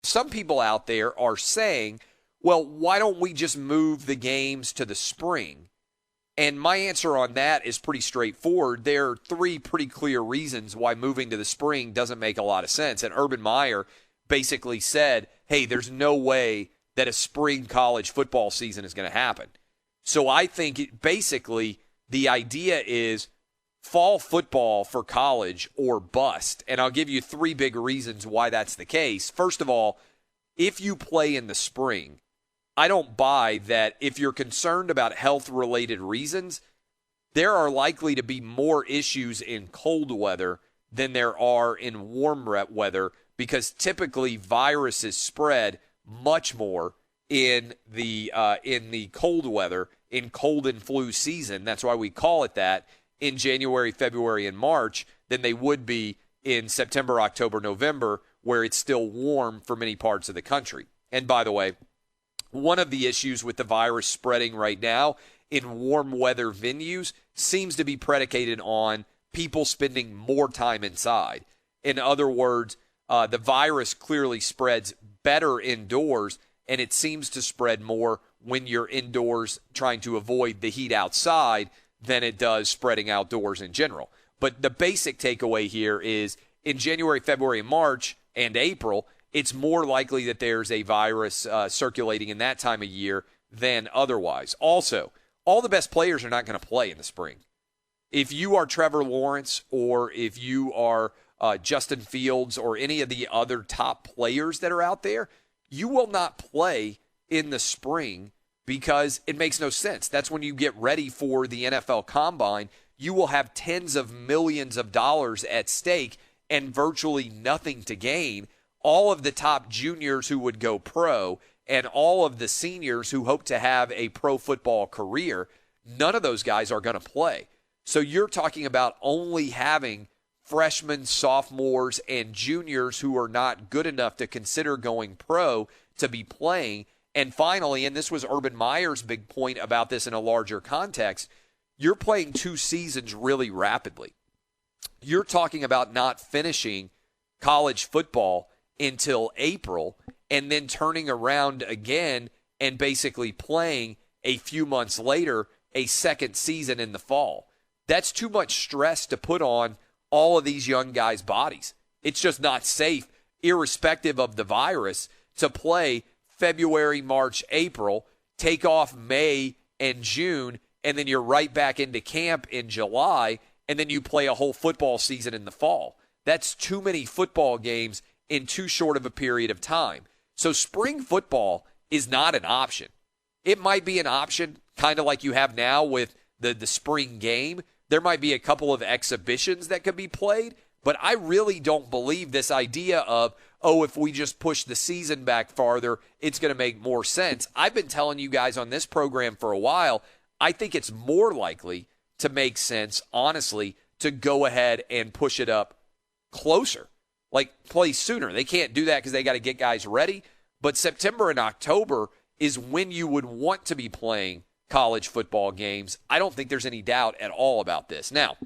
some people out there are saying, well, why don't we just move the games to the spring? And my answer on that is pretty straightforward. There are three pretty clear reasons why moving to the spring doesn't make a lot of sense. And Urban Meyer basically said, hey, there's no way that a spring college football season is going to happen. So I think basically the idea is fall football for college or bust. And I'll give you three big reasons why that's the case. First of all, if you play in the spring, I don't buy that if you're concerned about health-related reasons, there are likely to be more issues in cold weather than there are in warm weather, because typically viruses spread much more in the cold weather, in cold and flu season. That's why we call it that, in January, February, and March, than they would be in September, October, November, where it's still warm for many parts of the country. And by the way, one of the issues with the virus spreading right now in warm weather venues seems to be predicated on people spending more time inside. In other words, the virus clearly spreads better indoors, and it seems to spread more when you're indoors trying to avoid the heat outside than it does spreading outdoors in general. But the basic takeaway here is in January, February, March, and April, it's more likely that there's a virus circulating in that time of year than otherwise. Also, all the best players are not going to play in the spring. If you are Trevor Lawrence, or if you are Justin Fields, or any of the other top players that are out there, you will not play in the spring because it makes no sense. That's when you get ready for the NFL Combine. You will have tens of millions of dollars at stake and virtually nothing to gain. All of the top juniors who would go pro and all of the seniors who hope to have a pro football career, none of those guys are going to play. So you're talking about only having freshmen, sophomores, and juniors who are not good enough to consider going pro to be playing. And finally, and this was Urban Meyer's big point about this in a larger context, you're playing two seasons really rapidly. You're talking about not finishing college football until April, and then turning around again and basically playing a few months later a second season in the fall. That's too much stress to put on all of these young guys' bodies. It's just not safe, irrespective of the virus, to play February, March, April, take off May and June, and then you're right back into camp in July, and then you play a whole football season in the fall. That's too many football games in too short of a period of time. So spring football is not an option. It might be an option, kind of like you have now with the spring game. There might be a couple of exhibitions that could be played, but I really don't believe this idea of, oh, if we just push the season back farther, it's going to make more sense. I've been telling you guys on this program for a while, I think it's more likely to make sense, honestly, to go ahead and push it up closer. Like, play sooner. They can't do that because they got to get guys ready. But September and October is when you would want to be playing college football games. I don't think there's any doubt at all about this. Now,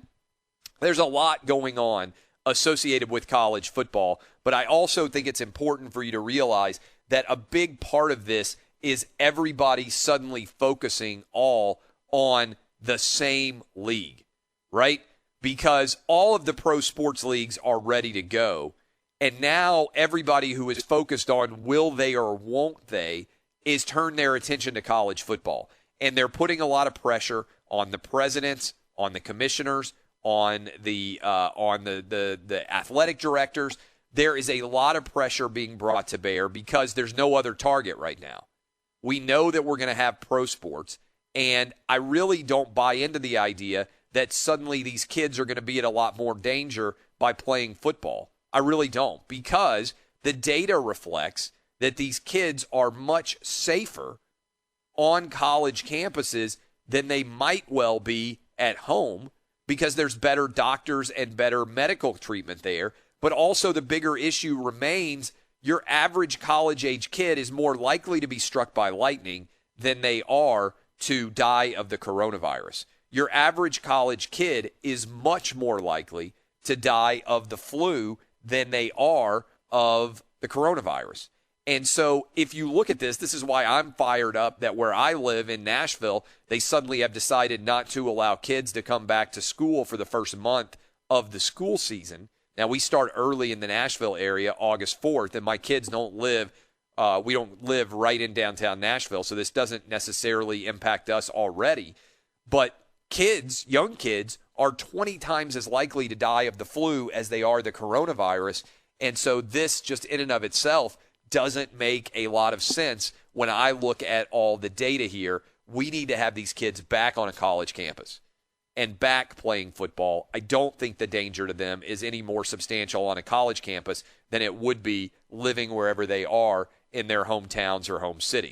there's a lot going on associated with college football, but I also think it's important for you to realize that a big part of this is everybody suddenly focusing all on the same league, right? Because all of the pro sports leagues are ready to go. And now everybody who is focused on will they or won't they is turned their attention to college football. And they're putting a lot of pressure on the presidents, on the commissioners, on the athletic directors. There is a lot of pressure being brought to bear because there's no other target right now. We know that we're going to have pro sports, and I really don't buy into the idea that suddenly these kids are going to be at a lot more danger by playing football. I really don't, because the data reflects that these kids are much safer on college campuses than they might well be at home because there's better doctors and better medical treatment there. But also the bigger issue remains your average college-age kid is more likely to be struck by lightning than they are to die of the coronavirus. Your average college kid is much more likely to die of the flu than they are of the coronavirus. And so if you look at this is why I'm fired up that where I live in Nashville, they suddenly have decided not to allow kids to come back to school for the first month of the school season. Now, we start early in the Nashville area, August 4th, and my kids don't live we don't live right in downtown Nashville, so this doesn't necessarily impact us already. But kids, young kids, are 20 times as likely to die of the flu as they are the coronavirus. And so this just in and of itself doesn't make a lot of sense when I look at all the data here. We need to have these kids back on a college campus and back playing football. I don't think the danger to them is any more substantial on a college campus than it would be living wherever they are in their hometowns or home cities.